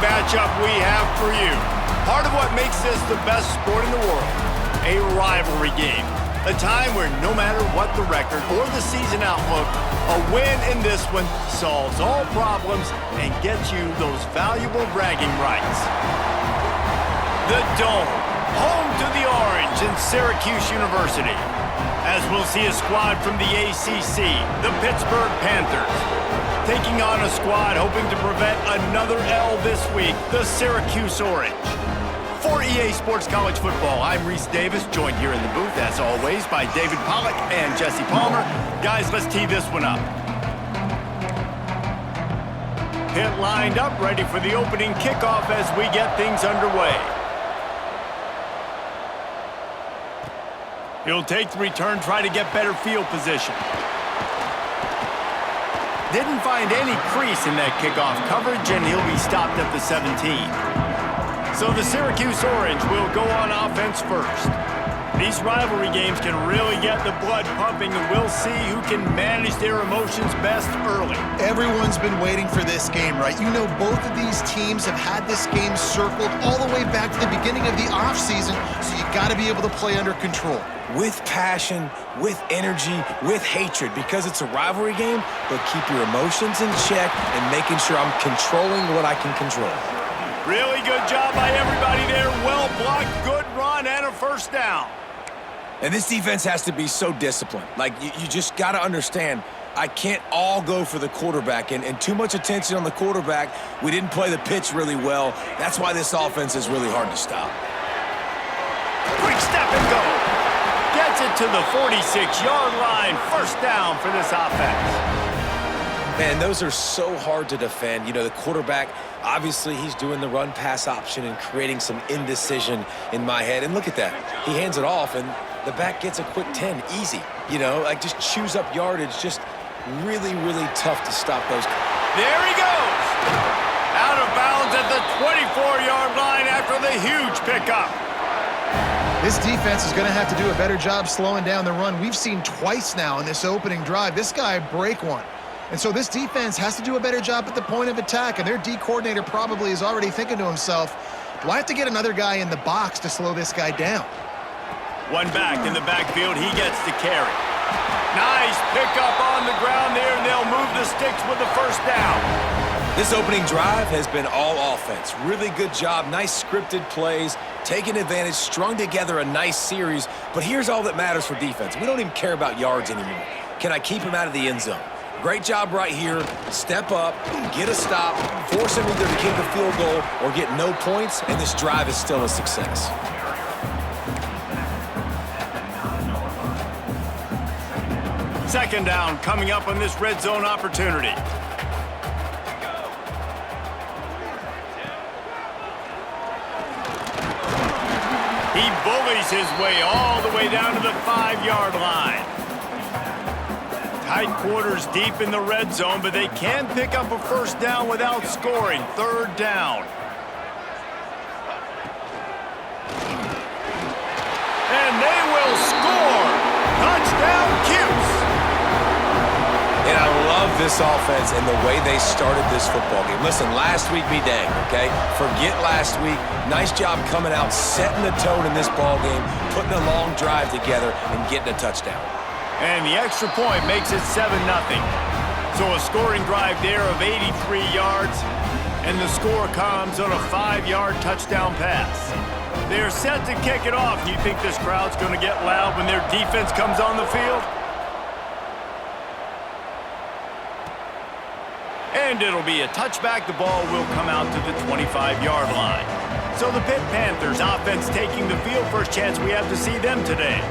matchup we have for you. Part of what makes this the best sport in the world, a rivalry game. A time where no matter what the record or the season outlook, a win in this one solves all problems and gets you those valuable bragging rights. The Dome, home to the Orange in Syracuse University. As we'll see a squad from the ACC, the Pittsburgh Panthers, taking on a squad hoping to prevent another L this week, the Syracuse Orange. For EA Sports College Football, I'm Reese Davis, joined here in the booth, as always, by David Pollack and Jesse Palmer. Guys, let's tee this one up. Pitt lined up, ready for the opening kickoff as we get things underway. He'll take the return, try to get better field position. Didn't find any crease in that kickoff coverage, and he'll be stopped at the 17. So the Syracuse Orange will go on offense first. These rivalry games can really get the blood pumping, and we'll see who can manage their emotions best early. Everyone's been waiting for this game, right? You know, both of these teams have had this game circled all the way back to the beginning of the offseason, so you got to be able to play under control. With passion, with energy, with hatred, because it's a rivalry game, but keep your emotions in check and making sure I'm controlling what I can control. Really good job by everybody there. Well blocked, good run, and a first down. And this defense has to be so disciplined. Like, you just got to understand, I can't all go for the quarterback, and too much attention on the quarterback. We didn't play the pitch really well. That's why this offense is really hard to stop. Quick step and go. Gets it to the 46-yard line. First down for this offense. Man, those are so hard to defend. You know, the quarterback, obviously he's doing the run-pass option and creating some indecision in my head. And look at that. He hands it off, and the back gets a quick 10. Easy. You know, like just chews up yardage. Just really, really tough to stop those. There he goes. Out of bounds at the 24-yard line after the huge pickup. This defense is going to have to do a better job slowing down the run. We've seen twice now in this opening drive this guy break one. And so this defense has to do a better job at the point of attack, and their D coordinator probably is already thinking to himself, do I have to get another guy in the box to slow this guy down? One back in the backfield, he gets to carry. Nice pickup on the ground there, and they'll move the sticks with the first down. This opening drive has been all offense. Really good job, nice scripted plays, taking advantage, strung together a nice series. But here's all that matters for defense. We don't even care about yards anymore. Can I keep him out of the end zone? Great job right here. Step up, get a stop, force him either to kick a field goal or get no points, and this drive is still a success. Second down coming up on this red zone opportunity. He bullies his way all the way down to the 5-yard line. Tight quarters deep in the red zone, but they can pick up a first down without scoring. Third down. And they will score. Touchdown, Cuse. And I love this offense and the way they started this football game. Listen, last week be dang, okay? Forget last week. Nice job coming out, setting the tone in this ball game, putting a long drive together, and getting a touchdown. And the extra point makes it 7-0. So a scoring drive there of 83 yards, and the score comes on a 5-yard touchdown pass. They're set to kick it off. Do you think this crowd's going to get loud when their defense comes on the field? And it'll be a touchback. The ball will come out to the 25-yard line. So the Pitt Panthers offense taking the field. First chance we have to see them today.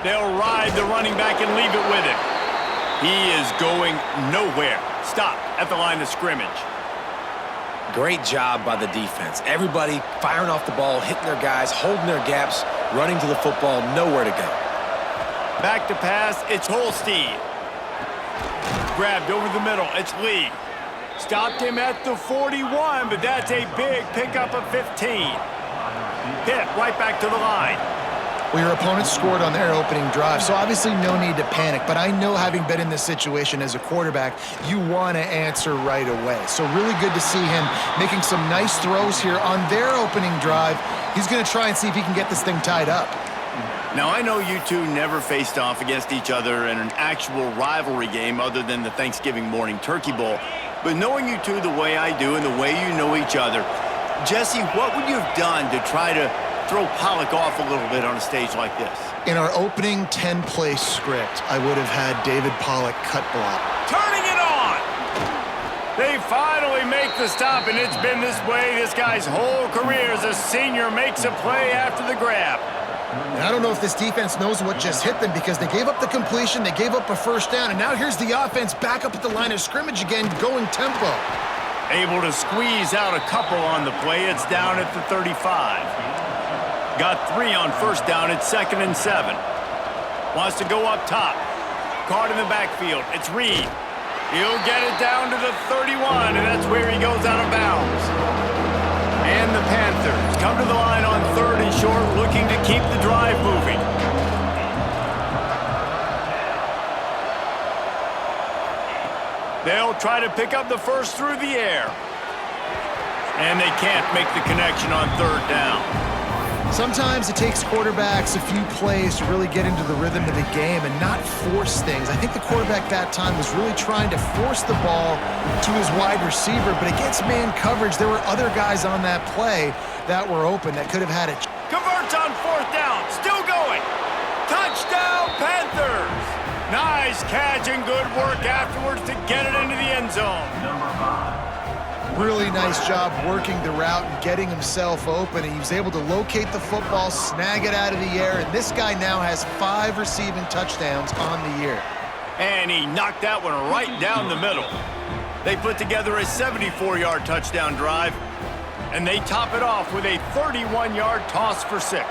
They'll ride the running back and leave it with him. He is going nowhere. Stop at the line of scrimmage. Great job by the defense. Everybody firing off the ball, hitting their guys, holding their gaps, running to the football, nowhere to go. Back to pass, it's Holstein. Grabbed over the middle, it's Lee. Stopped him at the 41, but that's a big pickup of 15. Pitt right back to the line. Well, your opponent scored on their opening drive, so obviously no need to panic. But I know, having been in this situation as a quarterback, you want to answer right away. So really good to see him making some nice throws here on their opening drive. He's going to try and see if he can get this thing tied up. Now, I know you two never faced off against each other in an actual rivalry game other than the Thanksgiving morning Turkey Bowl. But knowing you two the way I do and the way you know each other, Jesse, what would you have done to try to throw Pollock off a little bit on a stage like this? In our opening 10-play script, I would have had David Pollock cut block. Turning it on! They finally make the stop, and it's been this way this guy's whole career as a senior makes a play after the grab. And I don't know if this defense knows what just hit them, because they gave up the completion, they gave up a first down, and now here's the offense back up at the line of scrimmage again, going tempo. Able to squeeze out a couple on the play. It's down at the 35. Got 3 on first down. It's 2nd and 7. Wants to go up top. Caught in the backfield. It's Reed. He'll get it down to the 31, and that's where he goes out of bounds. And the Panthers come to the line on 3rd and short, looking to keep the drive moving. They'll try to pick up the first through the air. And they can't make the connection on 3rd down. Sometimes it takes quarterbacks a few plays to really get into the rhythm of the game and not force things. I think the quarterback that time was really trying to force the ball to his wide receiver, but against man coverage, there were other guys on that play that were open that could have had it. Converts on 4th down, still going. Touchdown, Panthers! Nice catch and good work afterwards to get it into the end zone. Really nice job working the route and getting himself open. And he was able to locate the football, snag it out of the air, and this guy now has 5 receiving touchdowns on the year. And he knocked that one right down the middle. They put together a 74-yard touchdown drive, and they top it off with a 31-yard toss for 6.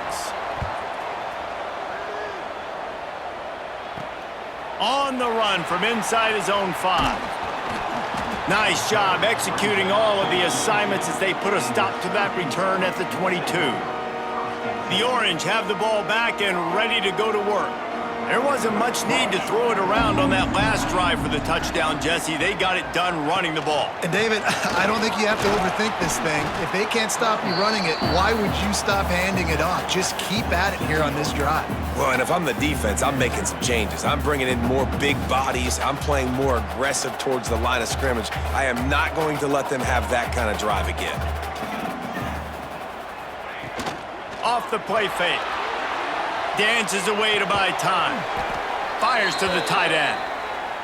On the run from inside his own 5. Nice job executing all of the assignments as they put a stop to that return at the 22. The Orange have the ball back and ready to go to work. There wasn't much need to throw it around on that last drive for the touchdown, Jesse. They got it done running the ball. And David, I don't think you have to overthink this thing. If they can't stop you running it, why would you stop handing it off? Just keep at it here on this drive. Well, and if I'm the defense, I'm making some changes. I'm bringing in more big bodies. I'm playing more aggressive towards the line of scrimmage. I am not going to let them have that kind of drive again. Off the play fake. Dances away to buy time. Fires to the tight end.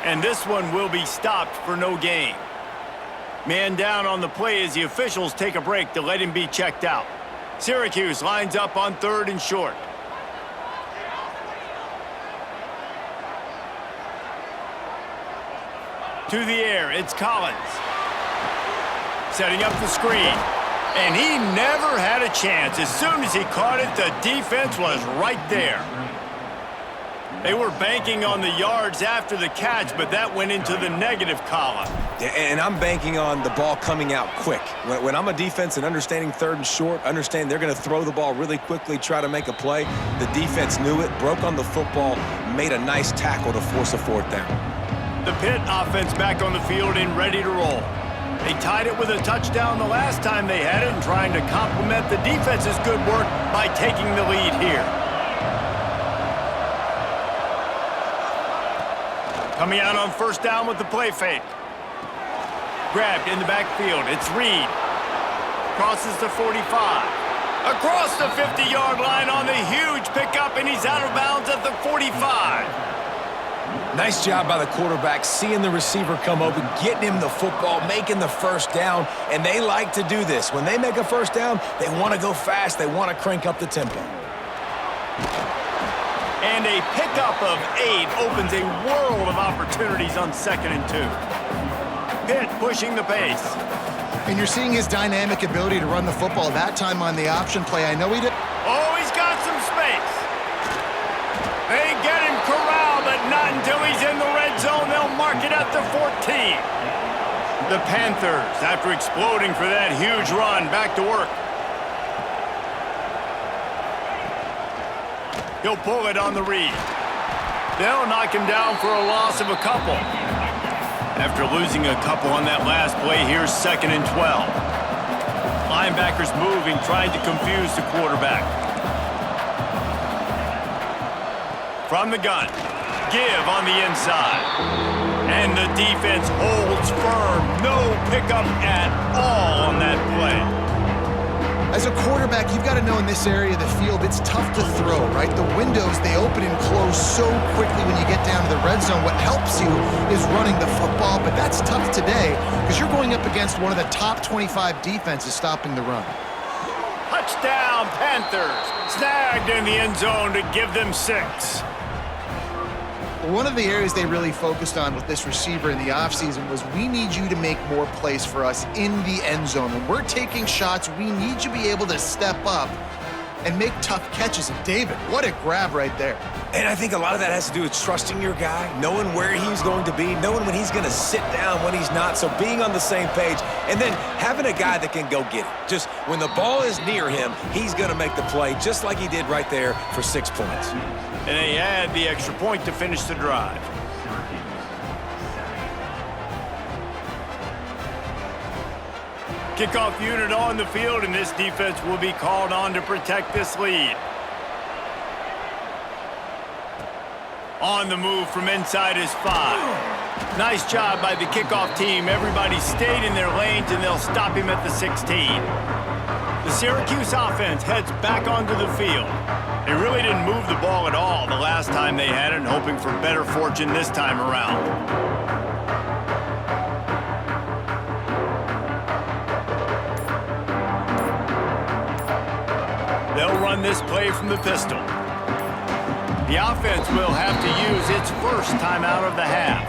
And this one will be stopped for no gain. Man down on the play as the officials take a break to let him be checked out. Syracuse lines up on 3rd and short. To the air, it's Collins. Setting up the screen. And he never had a chance. As soon as he caught it, the defense was right there. They were banking on the yards after the catch, but that went into the negative column. Yeah, and I'm banking on the ball coming out quick. When I'm a defense and understanding 3rd and short, understand they're going to throw the ball really quickly, try to make a play. The defense knew it, broke on the football, made a nice tackle to force a 4th down. The Pitt offense back on the field and ready to roll. They tied it with a touchdown the last time they had it and trying to complement the defense's good work by taking the lead here. Coming out on 1st down with the play fake. Grabbed in the backfield. It's Reed. Crosses the 45. Across the 50-yard line on the huge pickup, and he's out of bounds at the 45. Nice job by the quarterback, seeing the receiver come open, getting him the football, making the first down, and they like to do this. When they make a first down, they want to go fast. They want to crank up the tempo. And a pickup of 8 opens a world of opportunities on 2nd and 2. Pitt pushing the pace. And you're seeing his dynamic ability to run the football. That time on the option play, I know he did. Oh, he's got some space. They get him corralled, but not until he's in the red zone. They'll mark it at the 14. The Panthers, after exploding for that huge run, back to work. He'll pull it on the read. They'll knock him down for a loss of a couple. After losing a couple on that last play, here's 2nd and 12. Linebackers moving, trying to confuse the quarterback. From the gun, give on the inside. And the defense holds firm. No pickup at all on that play. As a quarterback, you've got to know in this area of the field, it's tough to throw, right? The windows, they open and close so quickly when you get down to the red zone. What helps you is running the football, but that's tough today because you're going up against one of the top 25 defenses stopping the run. Touchdown, Panthers. Snagged in the end zone to give them 6. One of the areas they really focused on with this receiver in the offseason was we need you to make more plays for us in the end zone. When we're taking shots, we need you to be able to step up and make tough catches. And David, what a grab right there. And I think a lot of that has to do with trusting your guy, knowing where he's going to be, knowing when he's going to sit down, when he's not, so being on the same page, and then having a guy that can go get it. Just when the ball is near him, he's going to make the play, just like he did right there for 6 points. And they add the extra point to finish the drive. Kickoff unit on the field, and this defense will be called on to protect this lead. On the move from inside is 5. Nice job by the kickoff team. Everybody stayed in their lanes, and they'll stop him at the 16. The Syracuse offense heads back onto the field. They really didn't move the ball at all the last time they had it, hoping for better fortune this time around. They'll run this play from the pistol. The offense will have to use its first timeout of the half.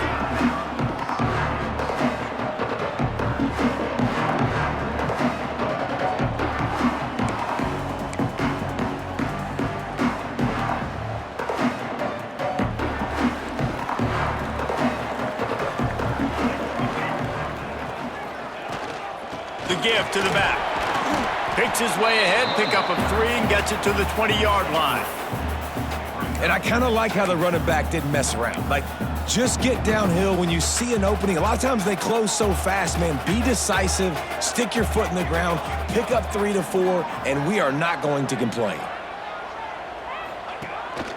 The give to the back. Picks his way ahead, pick up of 3, and gets it to the 20-yard line. And I kind of like how the running back didn't mess around. Like, just get downhill when you see an opening. A lot of times they close so fast, man. Be decisive, stick your foot in the ground, pick up 3 to 4, and we are not going to complain.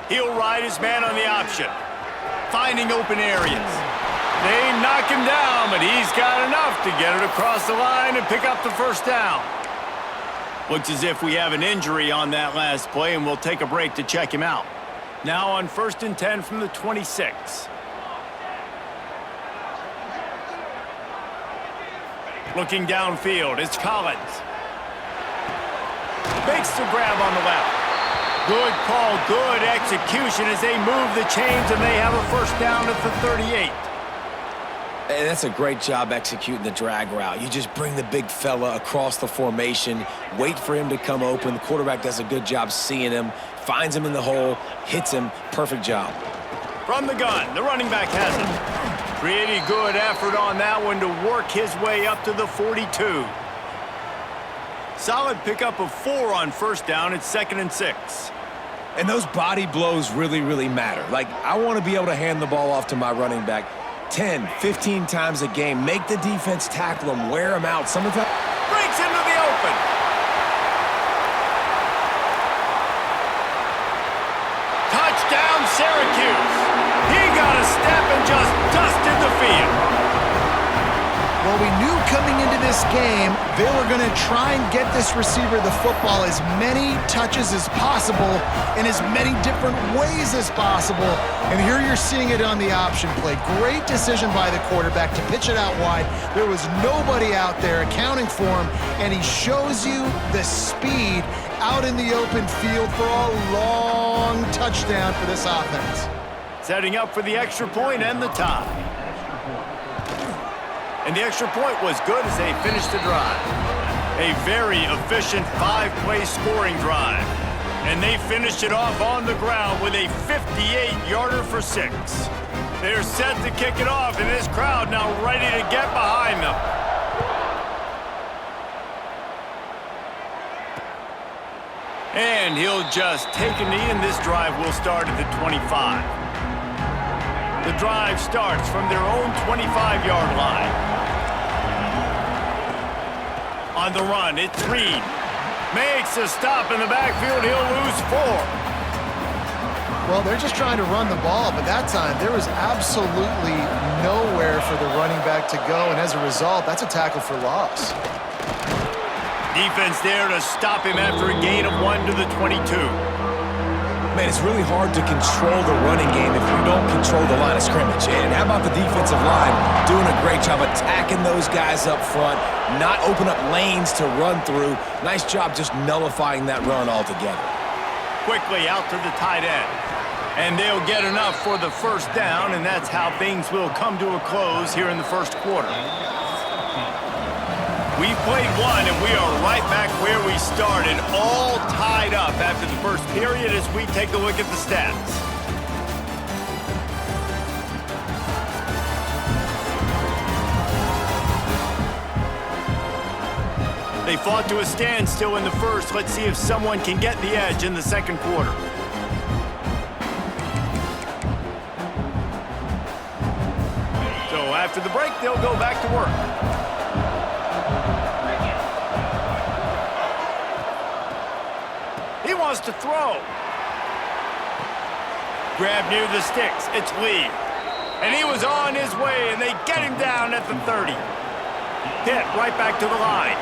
He'll ride his man on the option, finding open areas. They knock him down, but he's got enough to get it across the line and pick up the first down. Looks as if we have an injury on that last play, and we'll take a break to check him out. Now on 1st and 10 from the 26. Looking downfield, it's Collins. Makes the grab on the left. Good call, good execution as they move the chains, and they have a first down at the 38. And that's a great job executing the drag route. You just bring the big fella across the formation, wait for him to come open. The quarterback does a good job seeing him, finds him in the hole, hits him. Perfect job. From the gun, the running back has it. Pretty good effort on that one to work his way up to the 42. Solid pickup of 4 on first down. It's 2nd and 6. And those body blows really, really matter. Like, I want to be able to hand the ball off to my running back 10, 15 times a game. Make the defense tackle him, wear him out. Sometimes Breaks into the open. Touchdown, Syracuse. He got a step and just dusted the field. Well, we knew coming into this game, they were going to try and get this receiver the football as many touches as possible in as many different ways as possible. And here you're seeing it on the option play. Great decision by the quarterback to pitch it out wide. There was nobody out there accounting for him, and he shows you the speed out in the open field for a long touchdown for this offense. Setting up for the extra point and the tie. And the extra point was good as they finished the drive. A very efficient 5-play scoring drive. And they finished it off on the ground with a 58-yarder for 6. They're set to kick it off, and this crowd now ready to get behind them. And he'll just take a knee, and this drive will start at the 25. The drive starts from their own 25-yard line. On the run, it's Reed. Makes a stop in the backfield. He'll lose 4. Well, they're just trying to run the ball, but that time there was absolutely nowhere for the running back to go, and as a result, that's a tackle for loss. Defense there to stop him after a gain of 1 to the 22. Man, it's really hard to control the running game if you don't control the line of scrimmage. And how about the defensive line doing a great job attacking those guys up front, not open up lanes to run through. Nice job just nullifying that run altogether. Quickly out to the tight end. And they'll get enough for the first down, and that's how things will come to a close here in the first quarter. We've played one, and we are right back where we started, all tied up after the first period as we take a look at the stats. They fought to a standstill in the first. Let's see if someone can get the edge in the second quarter. So after the break, they'll go back to work. He wants to throw. Grab near the sticks. It's Lee. And he was on his way, and they get him down at the 30. Pitt right back to the line.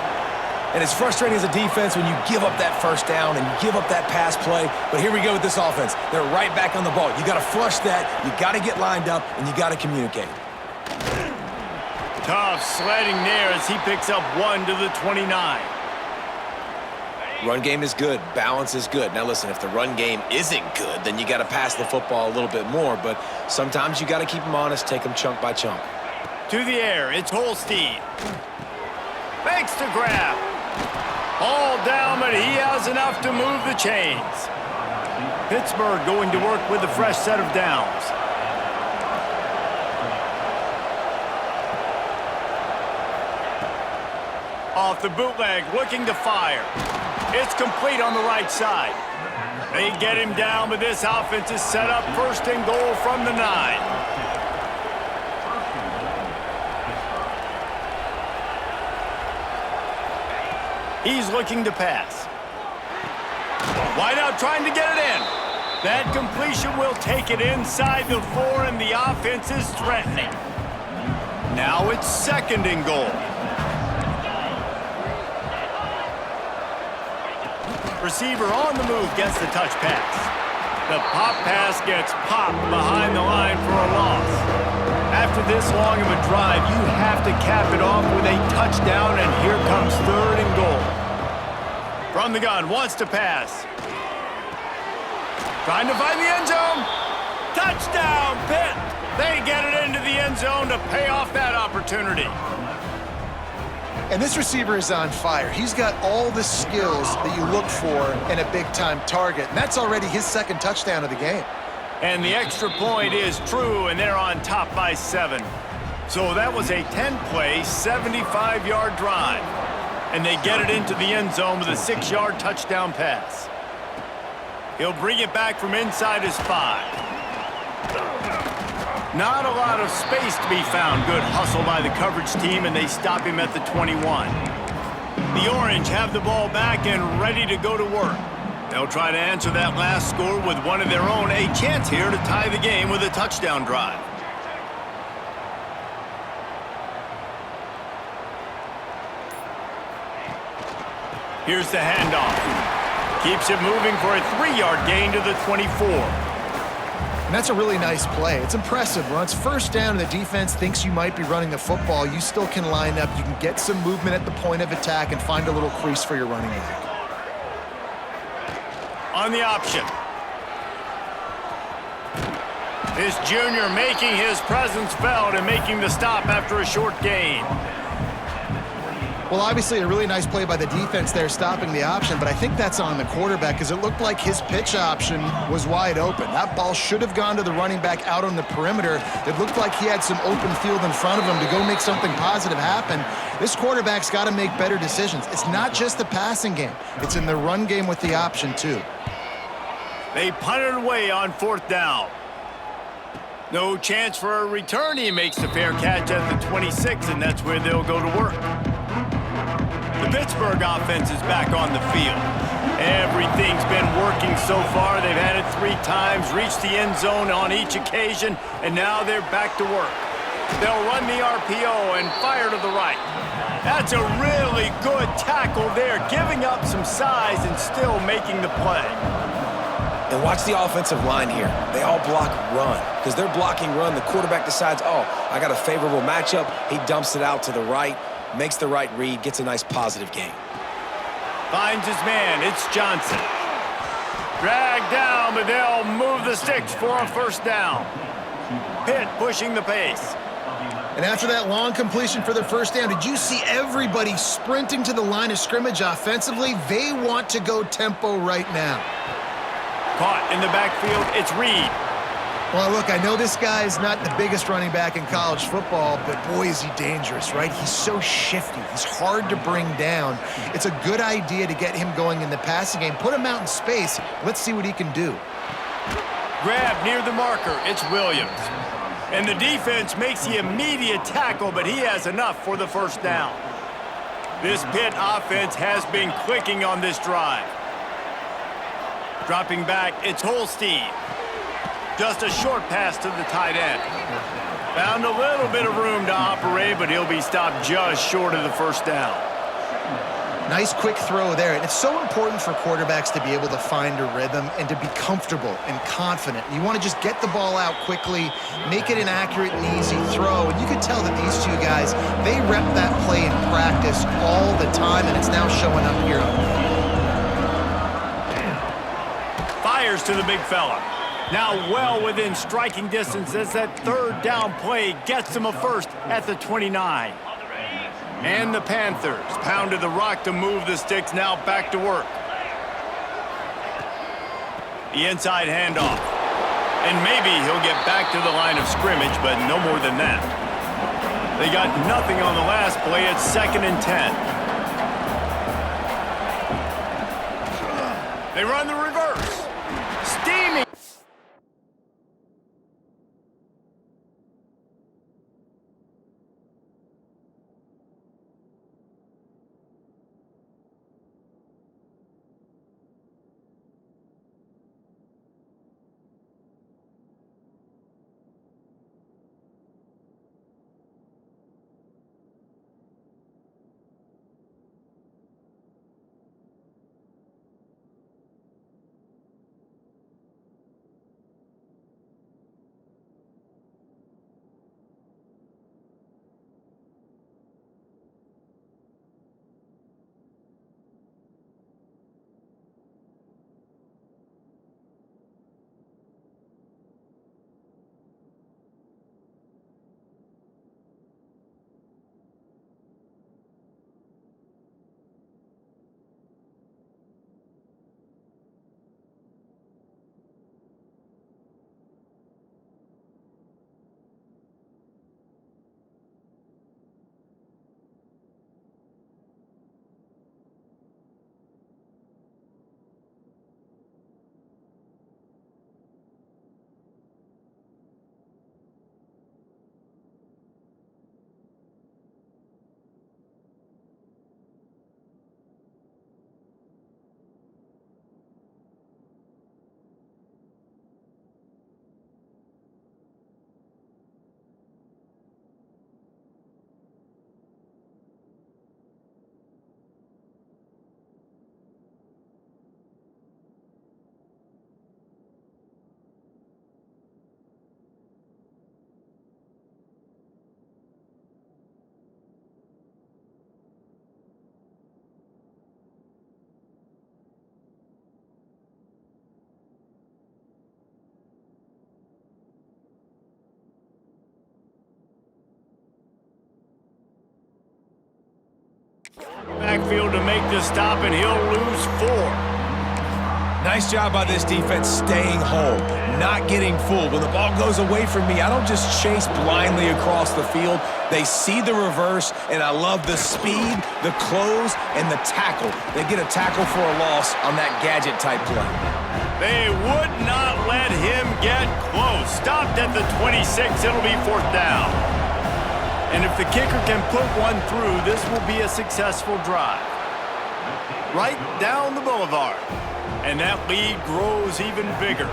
And it's frustrating as a defense when you give up that first down and you give up that pass play. But here we go with this offense. They're right back on the ball. You got to flush that. You got to get lined up, and you got to communicate. Tough sledding there as he picks up 1 to the 29. Run game is good. Balance is good. Now, listen, if the run game isn't good, then you got to pass the football a little bit more. But sometimes you got to keep them honest, take them chunk by chunk. To the air, it's Holstein. Makes the grab. All down, but he has enough to move the chains. Pittsburgh going to work with a fresh set of downs. Off the bootleg, looking to fire. It's complete on the right side. They get him down, but this offense is set up first and goal from the 9. He's looking to pass. Wide out trying to get it in. That completion will take it inside the 4, and the offense is threatening. Now it's second and goal. Receiver on the move gets the touch pass. The pop pass gets popped behind the line for a loss. After this long of a drive, you have to cap it off with a touchdown, and here comes third and goal. From the gun, wants to pass. Trying to find the end zone. Touchdown, Pitt! They get it into the end zone to pay off that opportunity. And this receiver is on fire. He's got all the skills that you look for in a big-time target, and that's already his second touchdown of the game. And the extra point is true, and they're on top by 7. So that was a 10-play, 75-yard drive. And they get it into the end zone with a 6-yard touchdown pass. He'll bring it back from inside his 5. Not a lot of space to be found. Good hustle by the coverage team, and they stop him at the 21. The Orange have the ball back and ready to go to work. They'll try to answer that last score with one of their own. A chance here to tie the game with a touchdown drive. Here's the handoff. Keeps it moving for a 3-yard gain to the 24. And that's a really nice play. It's impressive. When it's first down and the defense thinks you might be running the football, you still can line up. You can get some movement at the point of attack and find a little crease for your running back. On the option. This junior making his presence felt and making the stop after a short gain. Well, obviously a really nice play by the defense there stopping the option, but I think that's on the quarterback because it looked like his pitch option was wide open. That ball should have gone to the running back out on the perimeter. It looked like he had some open field in front of him to go make something positive happen. This quarterback's got to make better decisions. It's not just the passing game. It's in the run game with the option, too. They punted away on 4th down. No chance for a return. He makes the fair catch at the 26, and that's where they'll go to work. The Pittsburgh offense is back on the field. Everything's been working so far. They've had it 3 times, reached the end zone on each occasion, and now they're back to work. They'll run the RPO and fire to the right. That's a really good tackle there, giving up some size and still making the play. And watch the offensive line here. They all block run. Because they're blocking run, the quarterback decides, oh, I got a favorable matchup. He dumps it out to the right, makes the right read, gets a nice positive gain. Finds his man. It's Johnson. Dragged down, but they'll move the sticks for a 1st down. Pitt pushing the pace. And after that long completion for the 1st down, did you see everybody sprinting to the line of scrimmage offensively? They want to go tempo right now. Caught in the backfield, it's Reed. Well, look, I know this guy is not the biggest running back in college football, but boy, is he dangerous, right? He's so shifty. He's hard to bring down. It's a good idea to get him going in the passing game. Put him out in space. Let's see what he can do. Grab near the marker. It's Williams. And the defense makes the immediate tackle, but he has enough for the 1st down. This Pitt offense has been clicking on this drive. Dropping back, it's Holstein. Just a short pass to the tight end. Found a little bit of room to operate, but he'll be stopped just short of the 1st down. Nice quick throw there. And it's so important for quarterbacks to be able to find a rhythm and to be comfortable and confident. You want to just get the ball out quickly, make it an accurate and easy throw. And you can tell that these 2 guys, they rep that play in practice all the time, and it's now showing up here. Fires to the big fella. Now well within striking distance as that 3rd down play gets them a 1st at the 29. And the Panthers pounded the rock to move the sticks, now back to work. The inside handoff. And maybe he'll get back to the line of scrimmage, but no more than that. They got nothing on the last play. It's 2nd and 10. They run the reverse. Steaming. backfield to make the stop, and he'll lose 4. Nice job by this defense staying home, not getting fooled. When the ball goes away from me, I don't just chase blindly across the field. They see the reverse, and I love the speed, the close, and the tackle. They get a tackle for a loss on that gadget-type play. They would not let him get close. Stopped at the 26. It'll be 4th down. And if the kicker can put one through, this will be a successful drive. Right down the boulevard. And that lead grows even bigger.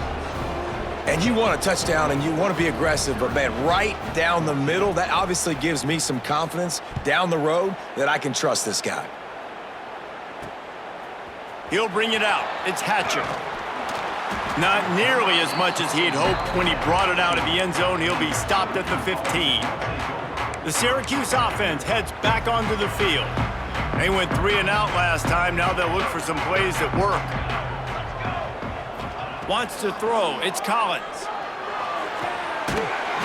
And you want a touchdown and you want to be aggressive, but man, right down the middle, that obviously gives me some confidence down the road that I can trust this guy. He'll bring it out. It's Hatcher. Not nearly as much as he had hoped when he brought it out of the end zone. He'll be stopped at the 15. The Syracuse offense heads back onto the field. They went 3 and out last time. Now they'll look for some plays that work. Wants to throw. It's Collins.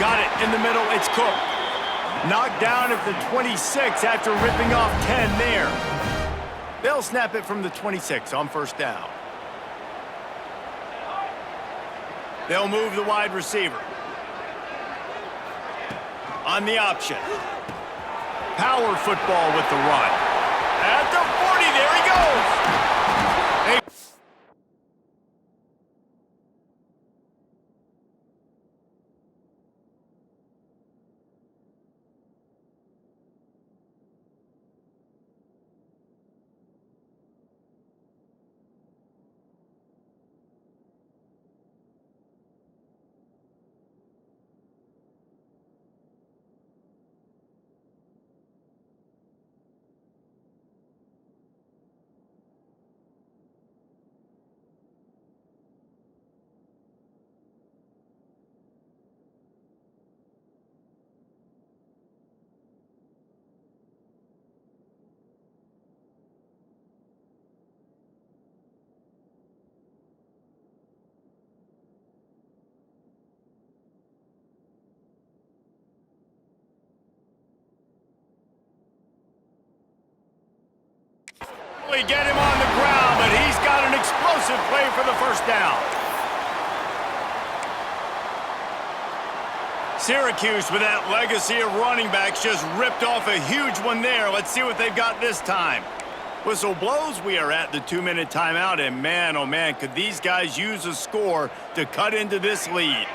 Got it in the middle. It's Cook. Knocked down at the 26 after ripping off 10 there. They'll snap it from the 26 on 1st down. They'll move the wide receiver. On the option. Power football with the run. At the 40, there he goes. Get him on the ground, but he's got an explosive play for the 1st down. Syracuse, with that legacy of running backs, just ripped off a huge one there. Let's see what they've got this time. Whistle blows. We are at the 2-minute timeout, and man, oh man, could these guys use a score to cut into this lead.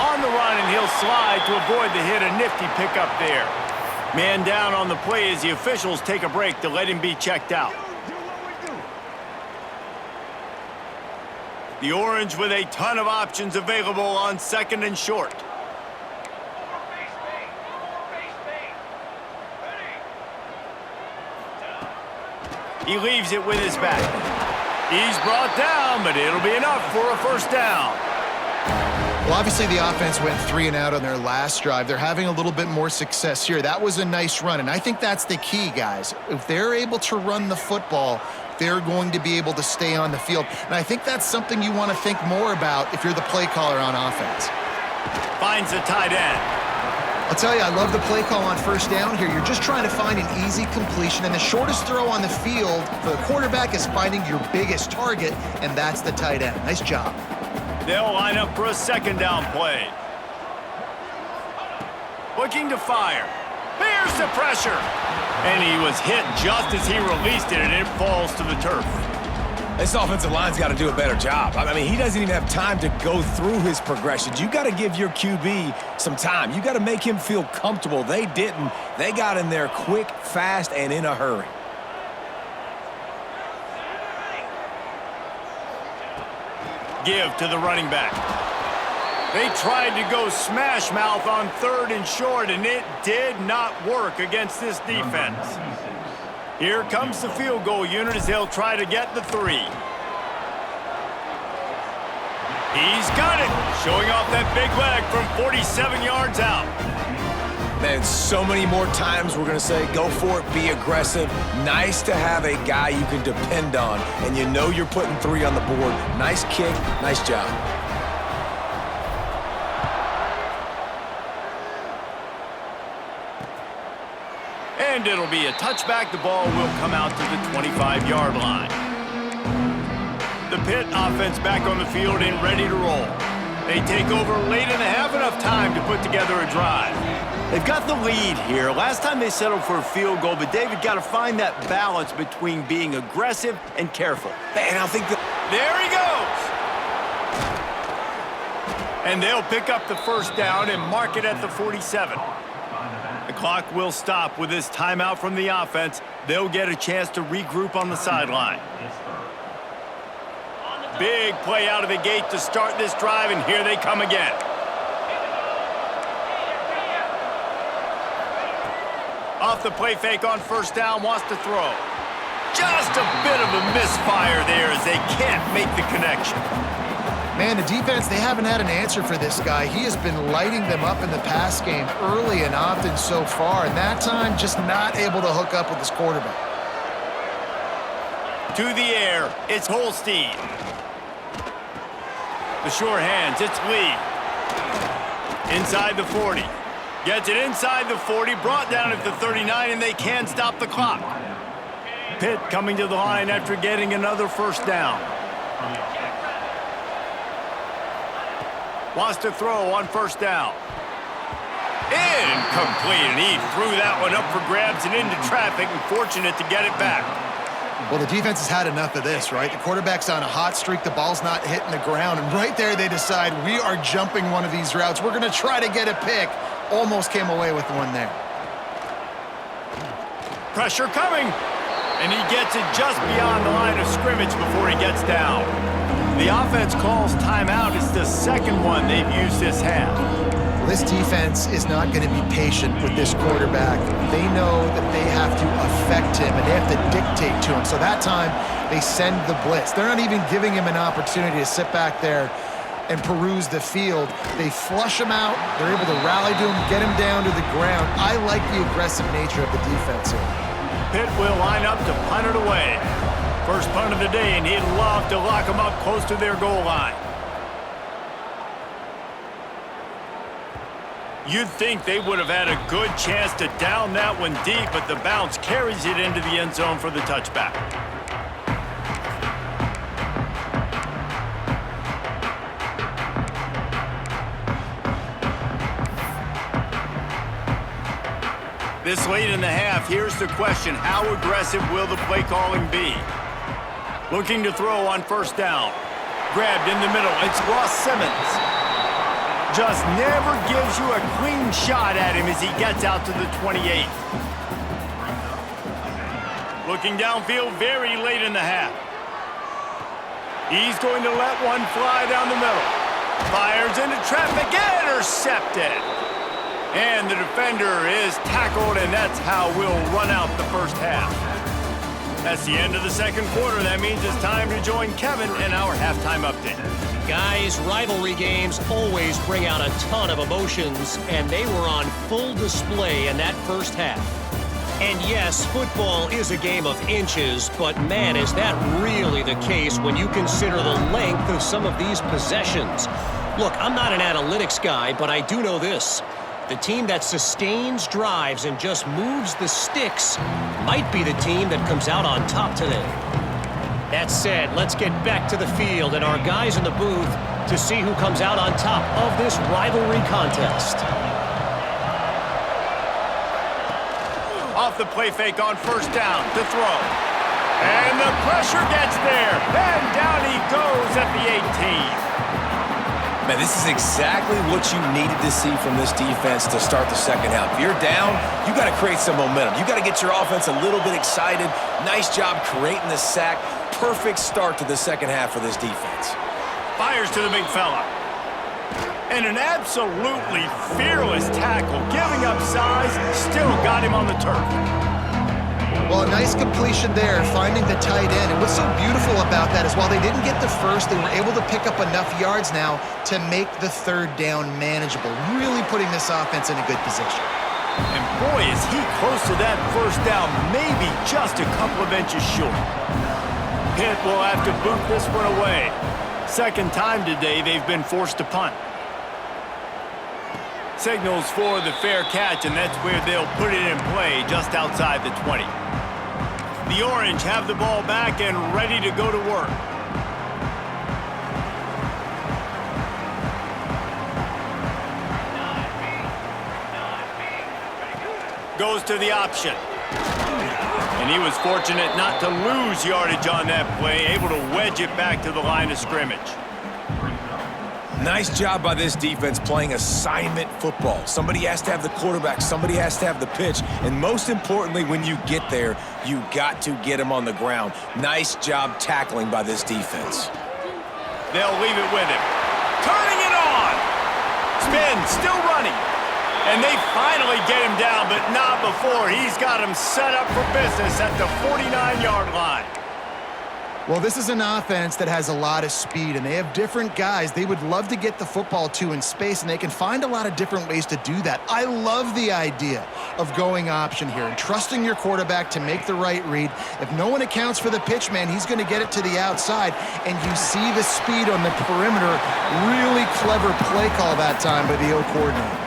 On the run, and he'll slide to avoid the hit. A nifty pickup there. Man down on the play as the officials take a break to let him be checked out. The Orange with a ton of options available on 2nd and short. He leaves it with his back. He's brought down, but it'll be enough for a 1st down. Well, obviously the offense went 3 and out on their last drive. They're having a little bit more success here. That was a nice run, and I think that's the key, guys. If they're able to run the football, they're going to be able to stay on the field. And I think that's something you want to think more about if you're the play caller on offense. Finds the tight end. I'll tell you, I love the play call on 1st down here. You're just trying to find an easy completion, and the shortest throw on the field for the quarterback is finding your biggest target, and that's the tight end. Nice job. They'll line up for a 2nd down play. Looking to fire. Here's the pressure. And he was hit just as he released it, and it falls to the turf. This offensive line's got to do a better job. I mean, he doesn't even have time to go through his progressions. You got to give your QB some time. You got to make him feel comfortable. They didn't. They got in there quick, fast, and in a hurry. Give to the running back. They tried to go smash mouth on 3rd and short, and it did not work against this defense. Here comes the field goal unit as they'll try to get the 3. He's got it, showing off that big leg from 47 yards out. Man, so many more times we're going to say, go for it, be aggressive. Nice to have a guy you can depend on, and you know you're putting 3 on the board. Nice kick, nice job. And it'll be a touchback. The ball will come out to the 25-yard line. The Pitt offense back on the field and ready to roll. They take over late and have enough time to put together a drive. They've got the lead here. Last time they settled for a field goal, but David got to find that balance between being aggressive and careful. And I think that... There he goes! And they'll pick up the first down and mark it at the 47. The clock will stop with this timeout from the offense. They'll get a chance to regroup on the sideline. Big play out of the gate to start this drive, and here they come again. Off the play fake on first down, wants to throw. Just a bit of a misfire there as they can't make the connection. Man, the defense, they haven't had an answer for this guy. He has been lighting them up in the pass game early and often so far, and that time just not able to hook up with his quarterback. To the air, it's Holstein. The sure hands, it's Lee. Inside the 40. Gets it inside the 40, brought down at the 39, and they can stop the clock. Pitt coming to the line after getting another first down. Wants to throw on first down. Incomplete, and he threw that one up for grabs and into traffic, and fortunate to get it back. Well, the defense has had enough of this, right? The quarterback's on a hot streak. The ball's not hitting the ground. And right there, they decide, we are jumping one of these routes. We're going to try to get a pick. Almost came away with one there. Pressure coming. And he gets it just beyond the line of scrimmage before he gets down. The offense calls timeout. It's the second one they've used this half. This defense is not going to be patient with this quarterback. They know that they have to affect him, and they have to dictate to him. So that time, they send the blitz. They're not even giving him an opportunity to sit back there and peruse the field. They flush him out. They're able to rally to him, get him down to the ground. I like the aggressive nature of the defense here. Pitt will line up to punt it away. First punt of the day, and he'd love to lock them up close to their goal line. You'd think they would have had a good chance to down that one deep, but the bounce carries it into the end zone for the touchback. This late in the half, here's the question. How aggressive will the play calling be? Looking to throw on first down. Grabbed in the middle. It's Ross Simmons. Just never gives you a clean shot at him as he gets out to the 28. Looking downfield very late in the half. He's going to let one fly down the middle. Fires into traffic, intercepted. And the defender is tackled, and that's how we'll run out the first half. That's the end of the second quarter. That means it's time to join Kevin in our halftime update. Guys, rivalry games always bring out a ton of emotions, and they were on full display in that first half. And yes, football is a game of inches, but man, is that really the case when you consider the length of some of these possessions. Look, I'm not an analytics guy, but I do know this. The team that sustains drives and just moves the sticks might be the team that comes out on top today. That said, let's get back to the field and our guys in the booth to see who comes out on top of this rivalry contest. Off the play fake on first down to throw. And the pressure gets there. And down he goes at the 18. Man, this is exactly what you needed to see from this defense to start the second half. If you're down, you got to create some momentum. You got to get your offense a little bit excited. Nice job creating the sack. Perfect start to the second half for this defense. Fires to the big fella. And an absolutely fearless tackle. Giving up size, still got him on the turf. Well, a nice completion there, finding the tight end. And what's so beautiful about that is while they didn't get the first, they were able to pick up enough yards now to make the third down manageable, really putting this offense in a good position. And boy, is he close to that first down, maybe just a couple of inches short. Pitt will have to boot this one away. Second time today they've been forced to punt. signals for the fair catch, and that's where they'll put it in play just outside the 20. The Orange have the ball back and ready to go to work. Goes to the option. And he was fortunate not to lose yardage on that play, able to wedge it back to the line of scrimmage. Nice job by this defense playing assignment football. Somebody has to have the quarterback, somebody has to have the pitch, and most importantly, when you get there, you got to get him on the ground. Nice job tackling by this defense. They'll leave it with him. Turning it on! Spin, still running. And they finally get him down, but not before. He's got him set up for business at the 49-yard line. Well, this is an offense that has a lot of speed, and they have different guys they would love to get the football to in space, and they can find a lot of different ways to do that. I love the idea of going option here and trusting your quarterback to make the right read. If no one accounts for the pitch, man, he's going to get it to the outside, and you see the speed on the perimeter. Really clever play call that time by the O coordinator.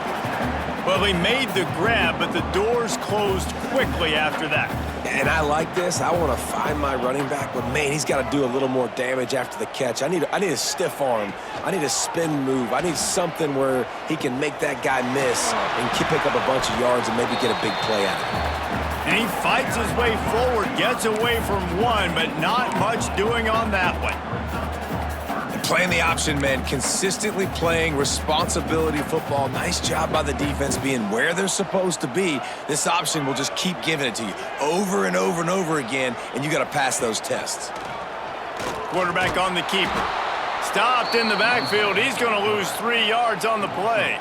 Well, he made the grab, but the doors closed quickly after that. And I like this. I want to find my running back, but man, he's got to do a little more damage after the catch. I need a stiff arm. I need a spin move. I need something where he can make that guy miss and pick up a bunch of yards and maybe get a big play out of it. And he fights his way forward, gets away from one, but not much doing on that one. Playing the option, man, consistently playing responsibility football. Nice job by the defense being where they're supposed to be. This option will just keep giving it to you over and over and over again, and you got to pass those tests. Quarterback on the keeper. Stopped in the backfield. He's going to lose 3 yards on the play.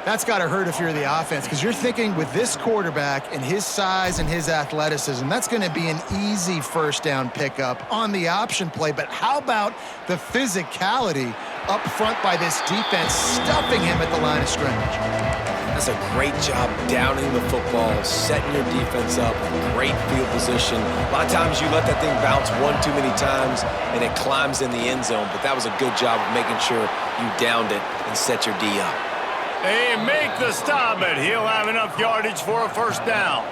That's got to hurt if you're the offense, because you're thinking with this quarterback and his size and his athleticism, that's going to be an easy first down pickup on the option play. But how about the physicality up front by this defense, stuffing him at the line of scrimmage? That's a great job downing the football, setting your defense up, great field position. A lot of times you let that thing bounce one too many times and it climbs in the end zone, but that was a good job of making sure you downed it and set your D up. They make the stop, but he'll have enough yardage for a first down.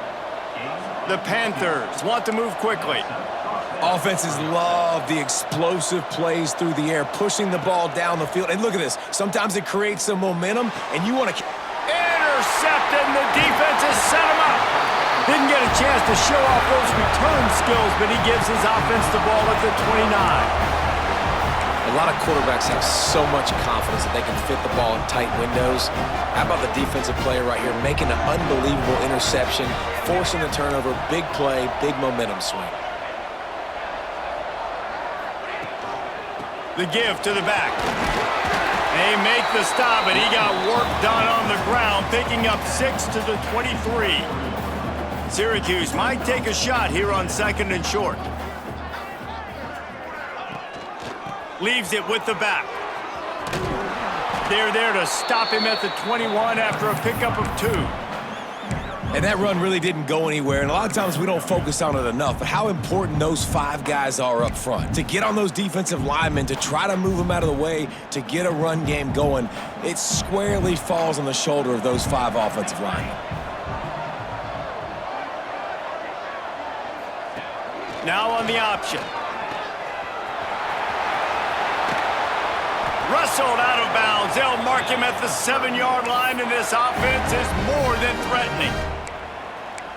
The Panthers want to move quickly. Offenses love the explosive plays through the air, pushing the ball down the field. And look at this. Sometimes it creates some momentum, and you want to... Intercepted, and the defense has set him up. Didn't get a chance to show off those return skills, but he gives his offense the ball at the 29. A lot of quarterbacks have so much confidence that they can fit the ball in tight windows. How about the defensive player right here making an unbelievable interception, forcing the turnover, big play, big momentum swing. The give to the back. They make the stop, and he got work done on the ground, picking up 6 to the 23. Syracuse might take a shot here on 2nd and short. Leaves it with the back. They're there to stop him at the 21 after a pickup of 2. And that run really didn't go anywhere, and a lot of times we don't focus on it enough, but how important those 5 guys are up front. To get on those defensive linemen, to try to move them out of the way, to get a run game going, it squarely falls on the shoulder of those 5 offensive linemen. Now on the option. Wrestled out of bounds. They'll mark him at the 7-yard line, and this offense is more than threatening.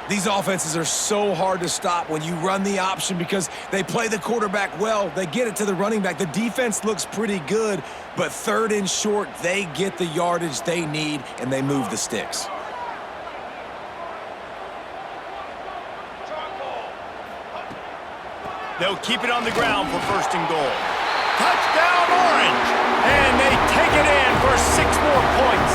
These offenses are so hard to stop when you run the option because they play the quarterback well. They get it to the running back. The defense looks pretty good, but 3rd and short, they get the yardage they need, and they move the sticks. They'll keep it on the ground for 1st and goal. Touchdown, Orange! And they take it in for 6 more points.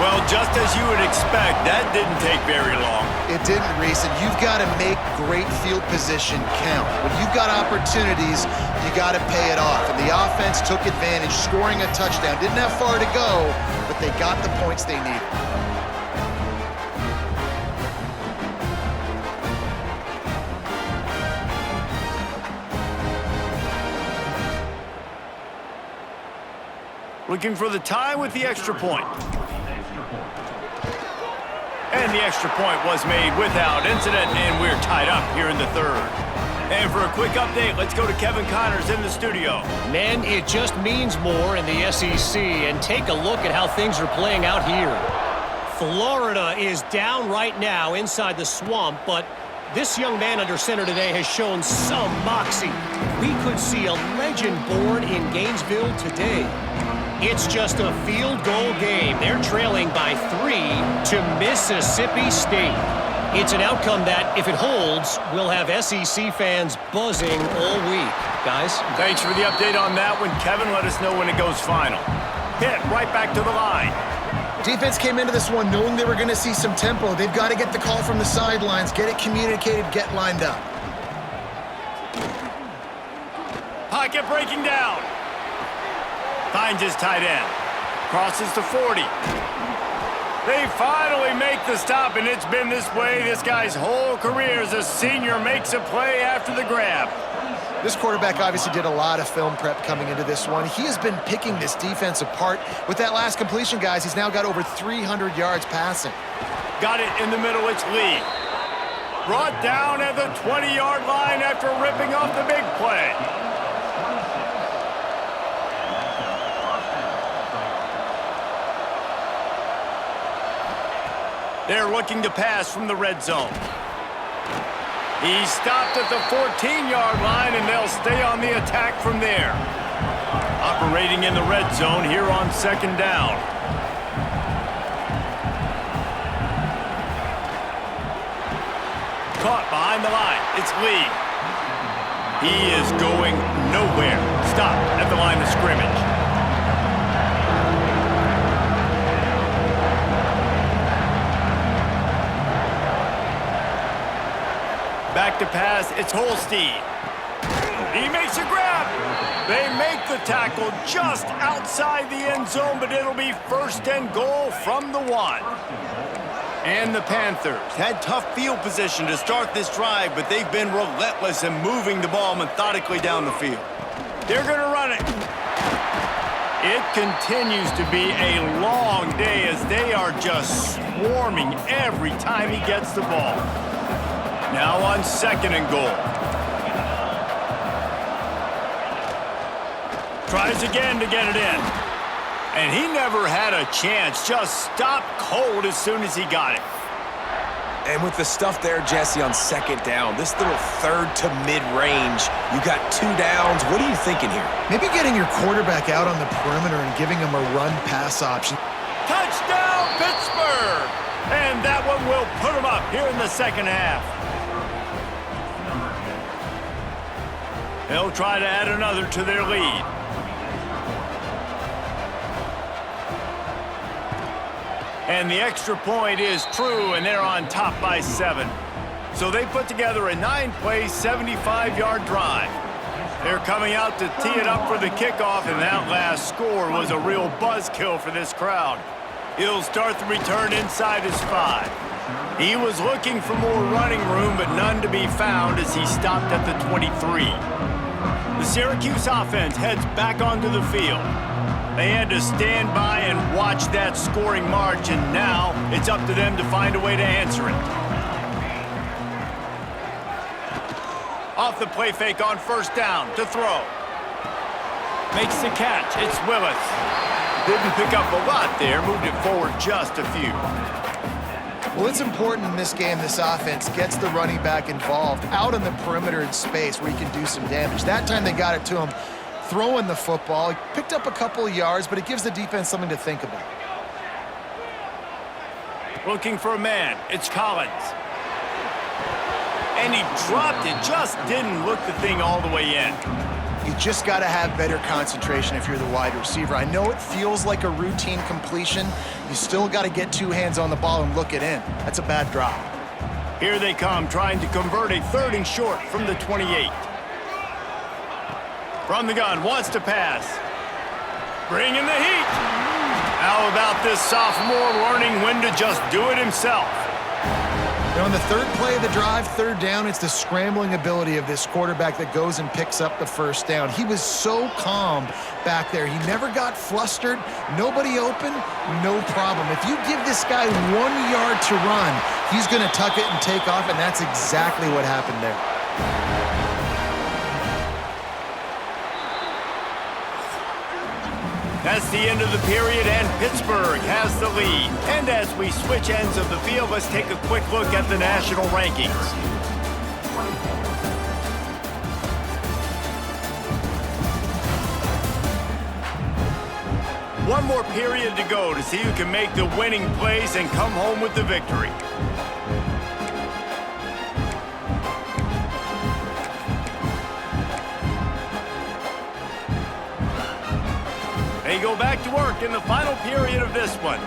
Well, just as you would expect, that didn't take very long. It didn't, Reese, and you've got to make great field position count. When you've got opportunities, you got to pay it off. And the offense took advantage, scoring a touchdown. Didn't have far to go, but they got the points they needed. Looking for the tie with the extra point. And the extra point was made without incident, and we're tied up here in the third. And for a quick update, let's go to Kevin Connors in the studio. Men, it just means more in the SEC, and take a look at how things are playing out here. Florida is down right now inside the swamp, but this young man under center today has shown some moxie. We could see a legend born in Gainesville today. It's just a field goal game. They're trailing by 3 to Mississippi State. It's an outcome that, if it holds, will have SEC fans buzzing all week. Guys? Thanks for the update on that one, Kevin. Let us know when it goes final. Pitt right back to the line. Defense came into this one knowing they were going to see some tempo. They've got to get the call from the sidelines, get it communicated, get lined up. Pocket breaking down. Finds his tight end. Crosses to 40. They finally make the stop, and it's been this way this guy's whole career as a senior makes a play after the grab. This quarterback obviously did a lot of film prep coming into this one. He has been picking this defense apart. With that last completion, guys, he's now got over 300 yards passing. Got it in the middle, it's Lee. Brought down at the 20-yard line after ripping off the big play. They're looking to pass from the red zone. He stopped at the 14-yard line, and they'll stay on the attack from there. Operating in the red zone here on second down. Caught behind the line. It's Lee. He is going nowhere. Stop at the line of scrimmage. Back to pass, it's Holstein. He makes a grab. They make the tackle just outside the end zone, but it'll be first and goal from the 1. And the Panthers had tough field position to start this drive, but they've been relentless in moving the ball methodically down the field. They're going to run it. It continues to be a long day as they are just swarming every time he gets the ball. Now on second and goal. Tries again to get it in. And he never had a chance. Just stopped cold as soon as he got it. And with the stuff there, Jesse, on second down, this little third to mid-range, you got 2 downs. What are you thinking here? Maybe getting your quarterback out on the perimeter and giving him a run-pass option. Touchdown, Pittsburgh! And that one will put him up here in the second half. They'll try to add another to their lead. And the extra point is true, and they're on top by 7. So they put together a 9-play, 75-yard drive. They're coming out to tee it up for the kickoff, and that last score was a real buzzkill for this crowd. He'll start the return inside his 5. He was looking for more running room, but none to be found as he stopped at the 23. The Syracuse offense heads back onto the field. They had to stand by and watch that scoring march, and now it's up to them to find a way to answer it. Off the play fake on first down to throw. Makes the catch. It's Willis. Didn't pick up a lot there. Moved it forward just a few. Well, it's important in this game this offense gets the running back involved out on the perimeter in space where he can do some damage. That time they got it to him throwing the football. He picked up a couple of yards, but it gives the defense something to think about. Looking for a man. It's Collins. And he dropped it. Just didn't look the thing all the way in. You just got to have better concentration if you're the wide receiver. I know it feels like a routine completion. You still got to get 2 hands on the ball and look it in. That's a bad drop. Here they come, trying to convert a 3rd and short from the 28. From the gun, wants to pass. Bringing the heat. How about this sophomore learning when to just do it himself? And on the third play of the drive, third down, it's the scrambling ability of this quarterback that goes and picks up the first down. He was so calm back there. He never got flustered. Nobody open, no problem. If you give this guy 1 yard to run, he's going to tuck it and take off, and that's exactly what happened there. That's the end of the period, and Pittsburgh has the lead. And as we switch ends of the field, let's take a quick look at the national rankings. One more period to go to see who can make the winning plays and come home with the victory. They go back to work in the final period of this one.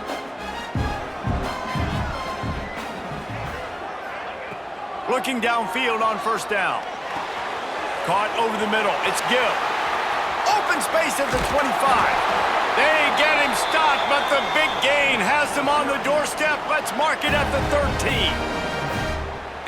Looking downfield on first down. Caught over the middle. It's Gill. Open space at the 25. They get him stopped, but the big gain has them on the doorstep. Let's mark it at the 13.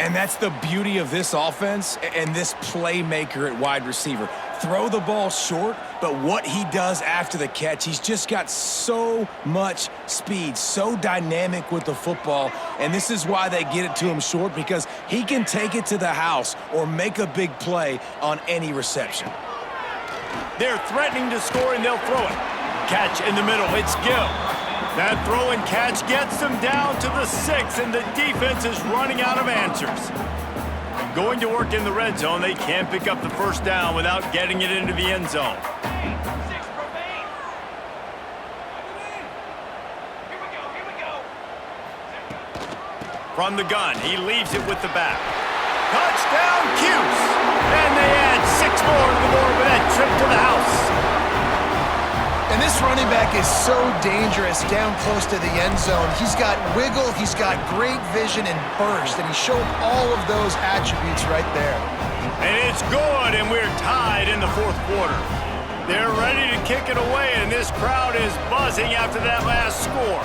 And that's the beauty of this offense and this playmaker at wide receiver. Throw the ball short, but what he does after the catch, he's just got so much speed, so dynamic with the football, and this is why they get it to him short, because he can take it to the house or make a big play on any reception. They're threatening to score, and they'll throw it. Catch in the middle. It's Gill. That throw and catch gets them down to the 6, and the defense is running out of answers. And going to work in the red zone, they can't pick up the first down without getting it into the end zone. From the gun, he leaves it with the back. Touchdown, Cuse! And they add 6 more to the board with that trip to the house. And this running back is so dangerous down close to the end zone. He's got wiggle, he's got great vision and burst, and he showed all of those attributes right there. And it's good, and we're tied in the fourth quarter. They're ready to kick it away, and this crowd is buzzing after that last score.